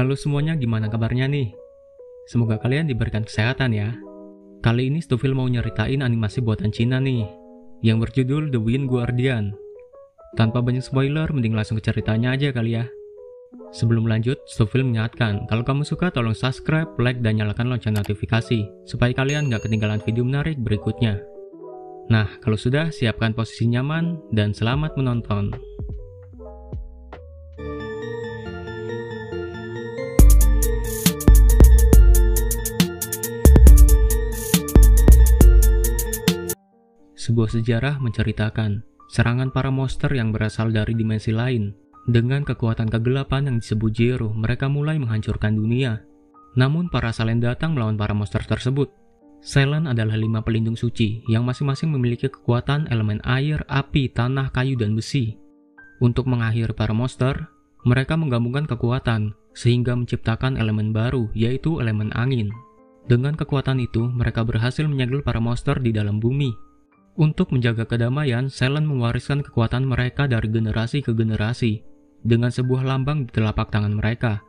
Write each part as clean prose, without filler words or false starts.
Halo semuanya, gimana kabarnya nih? Semoga kalian diberikan kesehatan ya. Kali ini Stufil mau nyeritain animasi buatan Cina nih, yang berjudul The Wind Guardian. Tanpa banyak spoiler, mending langsung ke ceritanya aja kali ya. Sebelum lanjut, Stufil mengingatkan, kalau kamu suka tolong subscribe, like, dan nyalakan lonceng notifikasi, supaya kalian gak ketinggalan video menarik berikutnya. Nah, kalau sudah, siapkan posisi nyaman, dan selamat menonton. Sebuah sejarah menceritakan serangan para monster yang berasal dari dimensi lain. Dengan kekuatan kegelapan yang disebut Zero, mereka mulai menghancurkan dunia. Namun para Selen datang melawan para monster tersebut. Selen adalah 5 pelindung suci yang masing-masing memiliki kekuatan elemen air, api, tanah, kayu, dan besi. Untuk mengakhiri para monster, mereka menggabungkan kekuatan sehingga menciptakan elemen baru, yaitu elemen angin. Dengan kekuatan itu, mereka berhasil menyegel para monster di dalam bumi. Untuk menjaga kedamaian, Selen mewariskan kekuatan mereka dari generasi ke generasi dengan sebuah lambang di telapak tangan mereka,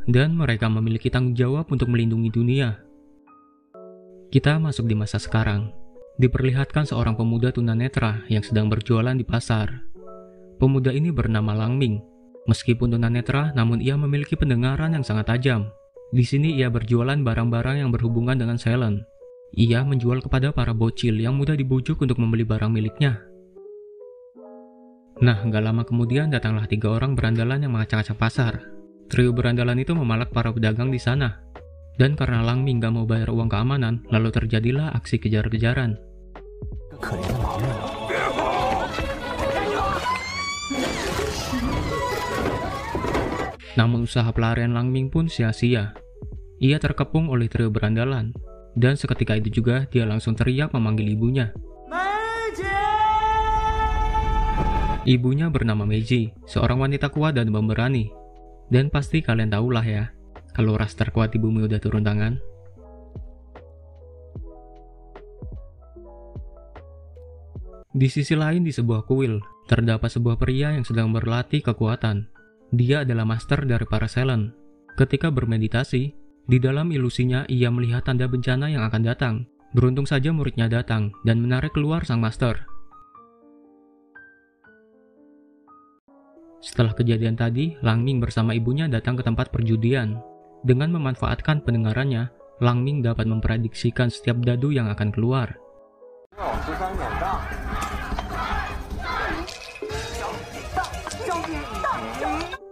dan mereka memiliki tanggung jawab untuk melindungi dunia. Kita masuk di masa sekarang. Diperlihatkan seorang pemuda tunanetra yang sedang berjualan di pasar. Pemuda ini bernama Lang Ming. Meskipun tunanetra, namun ia memiliki pendengaran yang sangat tajam. Di sini ia berjualan barang-barang yang berhubungan dengan Selen. Ia menjual kepada para bocil yang mudah dibujuk untuk membeli barang miliknya. Nah, gak lama kemudian datanglah 3 orang berandalan yang mengacak-acak pasar. Trio berandalan itu memalak para pedagang di sana. Dan karena Lang Ming gak mau bayar uang keamanan, lalu terjadilah aksi kejar-kejaran. Namun usaha pelarian Lang Ming pun sia-sia. Ia terkepung oleh trio berandalan. Dan seketika itu juga dia langsung teriak memanggil ibunya. Ibunya bernama Meiji, seorang wanita kuat dan pemberani. Dan pasti kalian tahulah ya, kalau ras terkuat di bumi udah turun tangan. Di sisi lain di sebuah kuil, terdapat sebuah pria yang sedang berlatih kekuatan. Dia adalah master dari para Selen. Ketika bermeditasi, di dalam ilusinya, ia melihat tanda bencana yang akan datang. Beruntung saja muridnya datang dan menarik keluar sang master. Setelah kejadian tadi, Lang Ming bersama ibunya datang ke tempat perjudian. Dengan memanfaatkan pendengarannya, Lang Ming dapat memprediksikan setiap dadu yang akan keluar.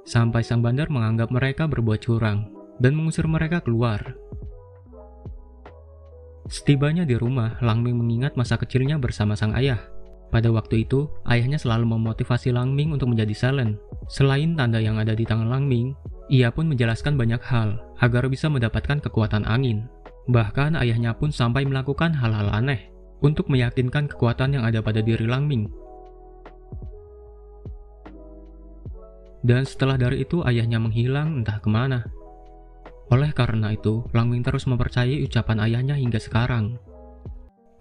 Sampai sang bandar menganggap mereka berbuat curang dan mengusir mereka keluar. Setibanya di rumah, Lang Ming mengingat masa kecilnya bersama sang ayah. Pada waktu itu, ayahnya selalu memotivasi Lang Ming untuk menjadi Selen. Selain tanda yang ada di tangan Lang Ming, ia pun menjelaskan banyak hal agar bisa mendapatkan kekuatan angin. Bahkan ayahnya pun sampai melakukan hal-hal aneh untuk meyakinkan kekuatan yang ada pada diri Lang Ming. Dan setelah dari itu, ayahnya menghilang entah kemana. Oleh karena itu, Lang Ming terus mempercayai ucapan ayahnya hingga sekarang.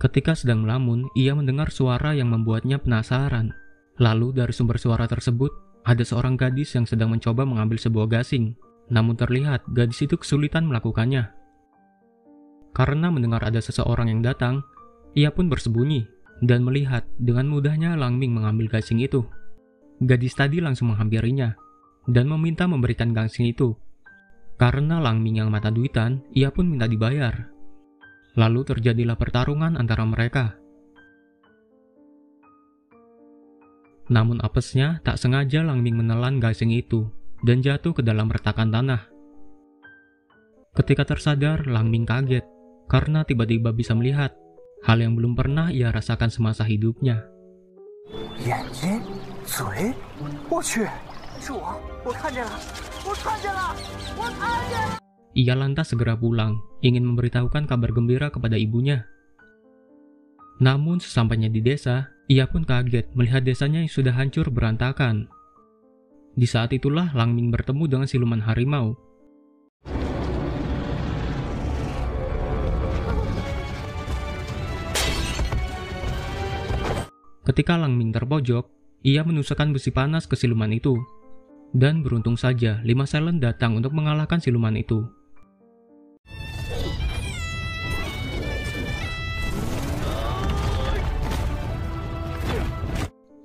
Ketika sedang melamun, ia mendengar suara yang membuatnya penasaran. Lalu dari sumber suara tersebut, ada seorang gadis yang sedang mencoba mengambil sebuah gasing. Namun terlihat, gadis itu kesulitan melakukannya. Karena mendengar ada seseorang yang datang, ia pun bersembunyi dan melihat dengan mudahnya Lang Ming mengambil gasing itu. Gadis tadi langsung menghampirinya dan meminta memberikan gasing itu. Karena Lang Ming yang mata duitan, ia pun minta dibayar. Lalu terjadilah pertarungan antara mereka. Namun apesnya, tak sengaja Lang Ming menelan gasing itu dan jatuh ke dalam retakan tanah. Ketika tersadar, Lang Ming kaget karena tiba-tiba bisa melihat hal yang belum pernah ia rasakan semasa hidupnya. Ia lantas segera pulang, ingin memberitahukan kabar gembira kepada ibunya. Namun sesampainya di desa, ia pun kaget melihat desanya yang sudah hancur berantakan. Di saat itulah Lang Ming bertemu dengan siluman harimau. Ketika Lang Ming terpojok, ia menusukkan besi panas ke siluman itu. Dan beruntung saja, 5 Silent datang untuk mengalahkan siluman itu.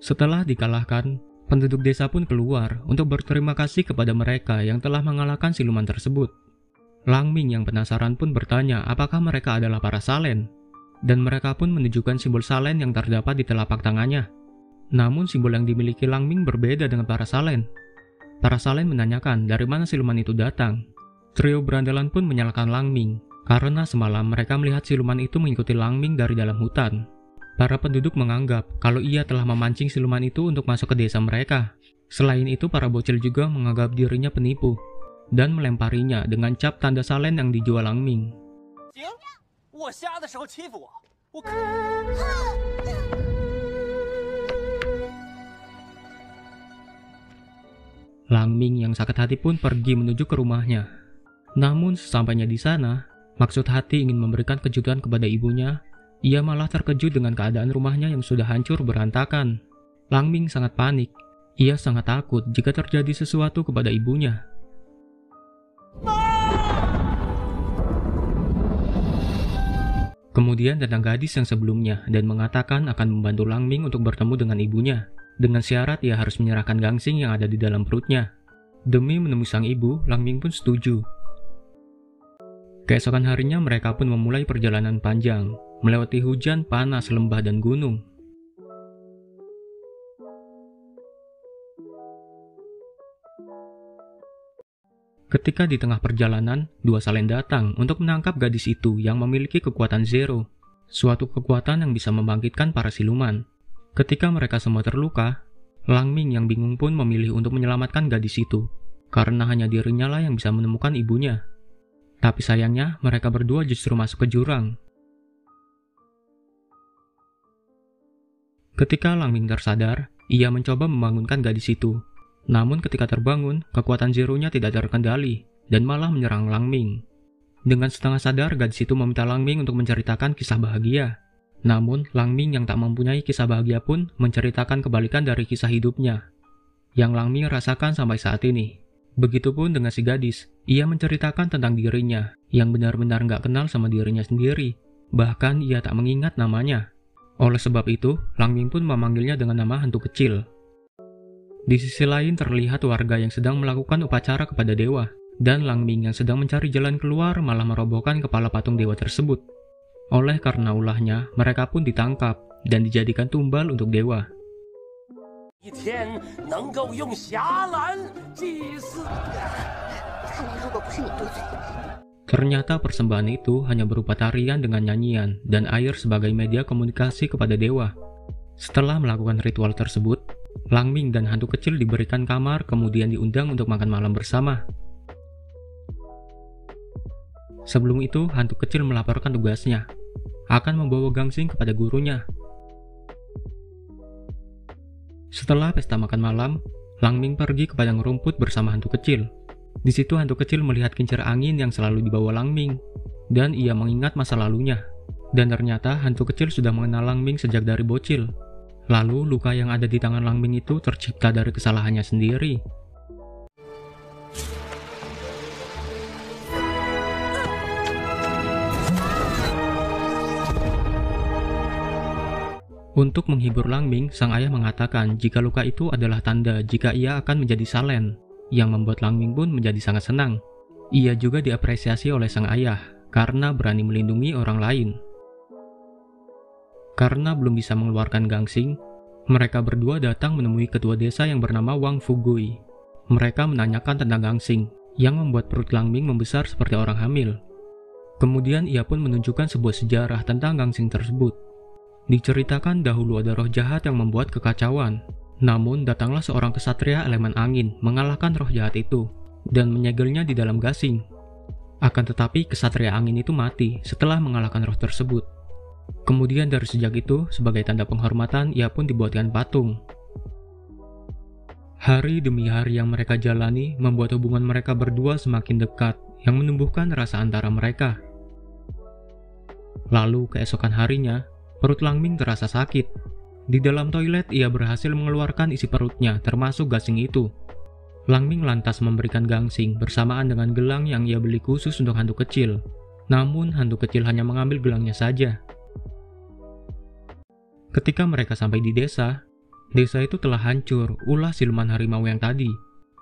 Setelah dikalahkan, penduduk desa pun keluar untuk berterima kasih kepada mereka yang telah mengalahkan siluman tersebut. Langming yang penasaran pun bertanya apakah mereka adalah para Salen, dan mereka pun menunjukkan simbol Salen yang terdapat di telapak tangannya. Namun simbol yang dimiliki Langming berbeda dengan para Salen. Para Salen menanyakan dari mana siluman itu datang. Trio berandalan pun menyalahkan Langming, karena semalam mereka melihat siluman itu mengikuti Langming dari dalam hutan. Para penduduk menganggap kalau ia telah memancing siluman itu untuk masuk ke desa mereka. Selain itu, para bocil juga menganggap dirinya penipu dan melemparinya dengan cap tanda Salen yang dijual Langming. Langming yang sakit hati pun pergi menuju ke rumahnya. Namun sesampainya di sana, maksud hati ingin memberikan kejutan kepada ibunya. Ia malah terkejut dengan keadaan rumahnya yang sudah hancur berantakan. Langming sangat panik. Ia sangat takut jika terjadi sesuatu kepada ibunya. Kemudian datang gadis yang sebelumnya dan mengatakan akan membantu Langming untuk bertemu dengan ibunya. Dengan syarat ia harus menyerahkan gangsing yang ada di dalam perutnya. Demi menemui sang ibu, Langming pun setuju. Keesokan harinya mereka pun memulai perjalanan panjang, melewati hujan, panas, lembah, dan gunung. Ketika di tengah perjalanan, 2 Salen datang untuk menangkap gadis itu yang memiliki kekuatan Zero, suatu kekuatan yang bisa membangkitkan para siluman. Ketika mereka semua terluka, Langming yang bingung pun memilih untuk menyelamatkan gadis itu, karena hanya dirinya lah yang bisa menemukan ibunya. Tapi sayangnya, mereka berdua justru masuk ke jurang. Ketika Langming tersadar, ia mencoba membangunkan gadis itu. Namun ketika terbangun, kekuatan Zero-nya tidak terkendali dan malah menyerang Langming. Dengan setengah sadar, gadis itu meminta Langming untuk menceritakan kisah bahagia. Namun, Langming yang tak mempunyai kisah bahagia pun menceritakan kebalikan dari kisah hidupnya yang Langming rasakan sampai saat ini. Begitupun dengan si gadis, ia menceritakan tentang dirinya yang benar-benar nggak kenal sama dirinya sendiri. Bahkan ia tak mengingat namanya. Oleh sebab itu, Langming pun memanggilnya dengan nama hantu kecil. Di sisi lain terlihat warga yang sedang melakukan upacara kepada dewa, dan Langming yang sedang mencari jalan keluar malah merobohkan kepala patung dewa tersebut. Oleh karena ulahnya, mereka pun ditangkap dan dijadikan tumbal untuk dewa. Ternyata persembahan itu hanya berupa tarian dengan nyanyian dan air sebagai media komunikasi kepada dewa. Setelah melakukan ritual tersebut, Langming dan hantu kecil diberikan kamar kemudian diundang untuk makan malam bersama. Sebelum itu, hantu kecil melaporkan tugasnya akan membawa gangsing kepada gurunya. Setelah pesta makan malam, Langming pergi ke padang rumput bersama hantu kecil. Di situ hantu kecil melihat kincir angin yang selalu dibawa Langming, dan ia mengingat masa lalunya. Dan ternyata hantu kecil sudah mengenal Langming sejak dari bocil. Lalu luka yang ada di tangan Langming itu tercipta dari kesalahannya sendiri. Untuk menghibur Langming, sang ayah mengatakan jika luka itu adalah tanda jika ia akan menjadi Salen, yang membuat Langming pun menjadi sangat senang. Ia juga diapresiasi oleh sang ayah karena berani melindungi orang lain. Karena belum bisa mengeluarkan gangsing, mereka berdua datang menemui ketua desa yang bernama Wang Fugui. Mereka menanyakan tentang gangsing, yang membuat perut Langming membesar seperti orang hamil. Kemudian ia pun menunjukkan sebuah sejarah tentang gangsing tersebut. Diceritakan dahulu ada roh jahat yang membuat kekacauan. Namun datanglah seorang kesatria elemen angin mengalahkan roh jahat itu dan menyegelnya di dalam gasing. Akan tetapi kesatria angin itu mati setelah mengalahkan roh tersebut. Kemudian dari sejak itu, sebagai tanda penghormatan, ia pun dibuatkan patung. Hari demi hari yang mereka jalani membuat hubungan mereka berdua semakin dekat, yang menumbuhkan rasa antara mereka. Lalu keesokan harinya, perut Langming terasa sakit. Di dalam toilet, ia berhasil mengeluarkan isi perutnya, termasuk gasing itu. Langming lantas memberikan gangsing bersamaan dengan gelang yang ia beli khusus untuk hantu kecil. Namun hantu kecil hanya mengambil gelangnya saja. Ketika mereka sampai di desa itu telah hancur ulah siluman harimau yang tadi.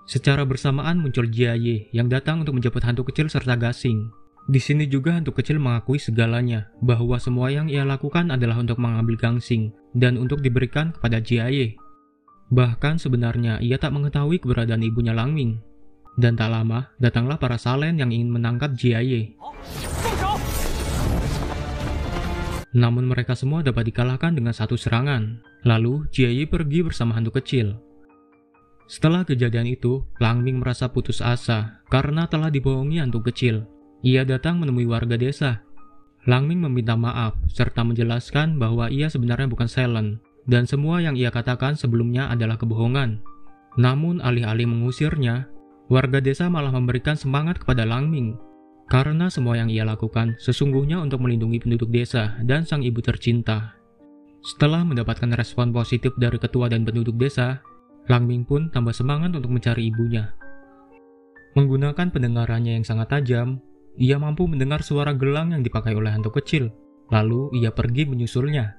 Secara bersamaan muncul Jiaye yang datang untuk menjemput hantu kecil serta gasing. Di sini juga hantu kecil mengakui segalanya, bahwa semua yang ia lakukan adalah untuk mengambil gangsing dan untuk diberikan kepada Jiaye. Bahkan sebenarnya ia tak mengetahui keberadaan ibunya Langming. Dan tak lama, datanglah para Salen yang ingin menangkap Jiaye. Namun mereka semua dapat dikalahkan dengan satu serangan. Lalu Jiaye pergi bersama hantu kecil. Setelah kejadian itu, Langming merasa putus asa karena telah dibohongi hantu kecil. Ia datang menemui warga desa. Langming meminta maaf serta menjelaskan bahwa ia sebenarnya bukan Selen dan semua yang ia katakan sebelumnya adalah kebohongan. Namun alih-alih mengusirnya, warga desa malah memberikan semangat kepada Langming karena semua yang ia lakukan sesungguhnya untuk melindungi penduduk desa dan sang ibu tercinta. Setelah mendapatkan respon positif dari ketua dan penduduk desa, Langming pun tambah semangat untuk mencari ibunya. Menggunakan pendengarannya yang sangat tajam, ia mampu mendengar suara gelang yang dipakai oleh hantu kecil. Lalu ia pergi menyusulnya.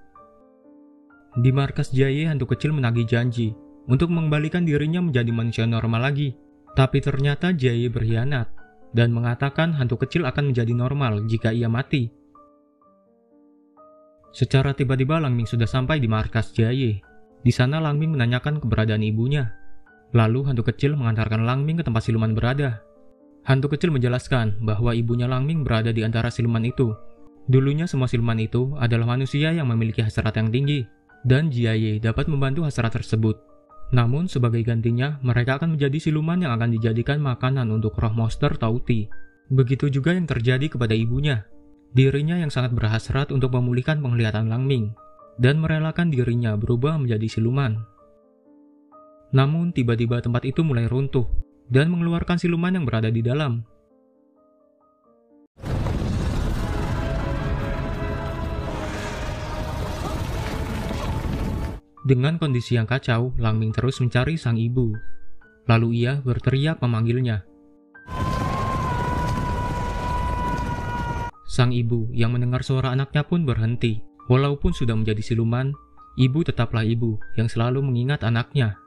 Di markas Jiaye, hantu kecil menagih janji untuk mengembalikan dirinya menjadi manusia normal lagi. Tapi ternyata Jiaye berkhianat dan mengatakan hantu kecil akan menjadi normal jika ia mati. Secara tiba-tiba Langming sudah sampai di markas Jiaye. Di sana Langming menanyakan keberadaan ibunya. Lalu hantu kecil mengantarkan Langming ke tempat siluman berada. Hantu kecil menjelaskan bahwa ibunya Langming berada di antara siluman itu. Dulunya semua siluman itu adalah manusia yang memiliki hasrat yang tinggi, dan Jiaye dapat membantu hasrat tersebut. Namun sebagai gantinya, mereka akan menjadi siluman yang akan dijadikan makanan untuk roh monster Tauti. Begitu juga yang terjadi kepada ibunya. Dirinya yang sangat berhasrat untuk memulihkan penglihatan Langming, dan merelakan dirinya berubah menjadi siluman. Namun tiba-tiba tempat itu mulai runtuh dan mengeluarkan siluman yang berada di dalam. Dengan kondisi yang kacau, Langming terus mencari sang ibu. Lalu ia berteriak memanggilnya. Sang ibu yang mendengar suara anaknya pun berhenti. Walaupun sudah menjadi siluman, ibu tetaplah ibu yang selalu mengingat anaknya.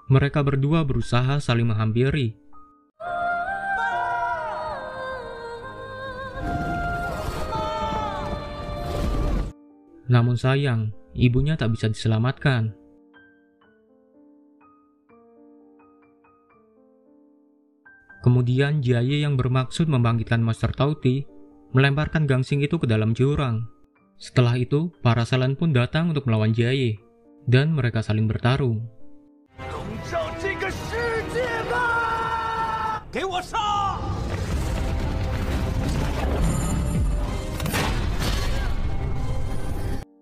Mereka berdua berusaha saling menghampiri. Namun sayang, ibunya tak bisa diselamatkan. Kemudian Jiaye yang bermaksud membangkitkan monster Tauti melemparkan gangsing itu ke dalam jurang. Setelah itu, para Selen pun datang untuk melawan Jiaye, dan mereka saling bertarung.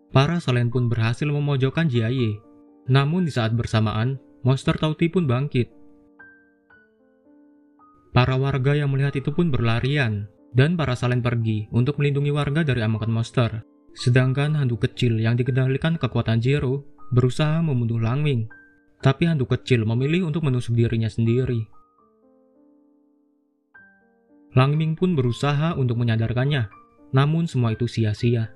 Para Selen pun berhasil memojokkan Jiaye. Namun di saat bersamaan, monster Tauti pun bangkit. Para warga yang melihat itu pun berlarian, dan para Selen pergi untuk melindungi warga dari amukan monster. Sedangkan hantu kecil yang dikendalikan kekuatan Zero berusaha membunuh Langming. Tapi hantu kecil memilih untuk menusuk dirinya sendiri. Langming pun berusaha untuk menyadarkannya, namun semua itu sia-sia.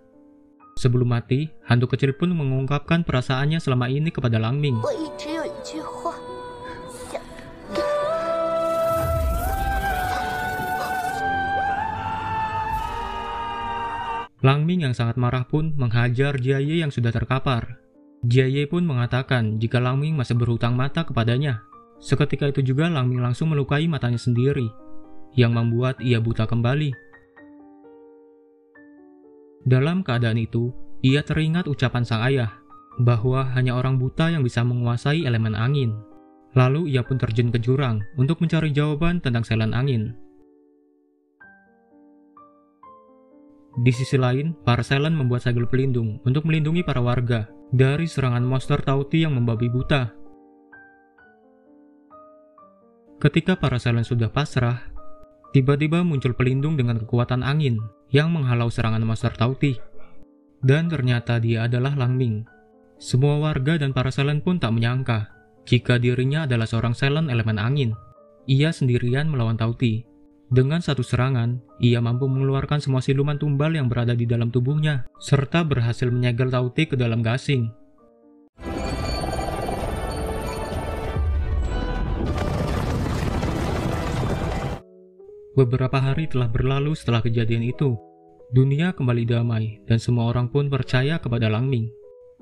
Sebelum mati, hantu kecil pun mengungkapkan perasaannya selama ini kepada Langming. Langming yang sangat marah pun menghajar Jiaye yang sudah terkapar. Jiaye pun mengatakan jika Langming masih berhutang mata kepadanya. Seketika itu juga Langming langsung melukai matanya sendiri, yang membuat ia buta kembali. Dalam keadaan itu, ia teringat ucapan sang ayah, bahwa hanya orang buta yang bisa menguasai elemen angin. Lalu ia pun terjun ke jurang untuk mencari jawaban tentang Selen angin. Di sisi lain, para Selen membuat segel pelindung untuk melindungi para warga dari serangan monster Tauti yang membabi buta. Ketika para Selen sudah pasrah, tiba-tiba muncul pelindung dengan kekuatan angin yang menghalau serangan monster Tauti. Dan ternyata dia adalah Langming. Semua warga dan para Selen pun tak menyangka jika dirinya adalah seorang Selen elemen angin. Ia sendirian melawan Tauti. Dengan satu serangan, ia mampu mengeluarkan semua siluman tumbal yang berada di dalam tubuhnya, serta berhasil menyegel Tauti ke dalam gasing. Beberapa hari telah berlalu setelah kejadian itu. Dunia kembali damai, dan semua orang pun percaya kepada Langming.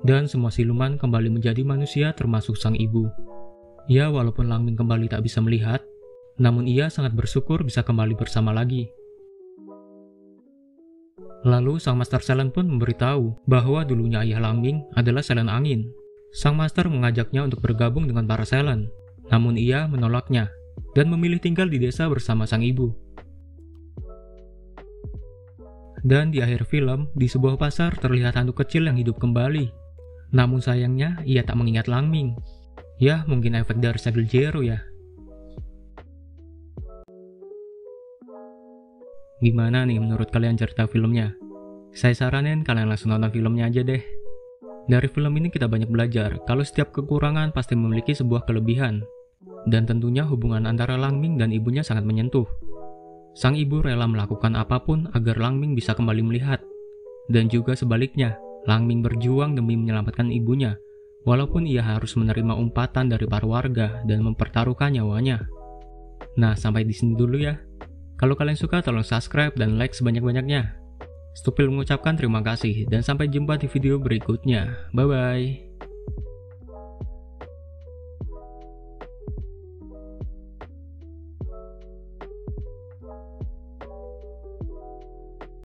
Dan semua siluman kembali menjadi manusia termasuk sang ibu. Ya, walaupun Langming kembali tak bisa melihat, namun ia sangat bersyukur bisa kembali bersama lagi. Lalu sang Master Selen pun memberitahu bahwa dulunya ayah Langming adalah Selen Angin. Sang Master mengajaknya untuk bergabung dengan para Selen, namun ia menolaknya dan memilih tinggal di desa bersama sang ibu. Dan di akhir film, di sebuah pasar terlihat hantu kecil yang hidup kembali. Namun sayangnya, ia tak mengingat Langming. Ya, mungkin efek dari segel Jero ya. Gimana nih menurut kalian cerita filmnya? Saya saranin kalian langsung nonton filmnya aja deh. Dari film ini kita banyak belajar kalau setiap kekurangan pasti memiliki sebuah kelebihan. Dan tentunya hubungan antara Langming dan ibunya sangat menyentuh. Sang ibu rela melakukan apapun agar Langming bisa kembali melihat. Dan juga sebaliknya, Langming berjuang demi menyelamatkan ibunya, walaupun ia harus menerima umpatan dari para warga dan mempertaruhkan nyawanya. Nah, sampai di sini dulu ya. Kalau kalian suka, tolong subscribe dan like sebanyak-banyaknya. Stupil mengucapkan terima kasih dan sampai jumpa di video berikutnya. Bye-bye.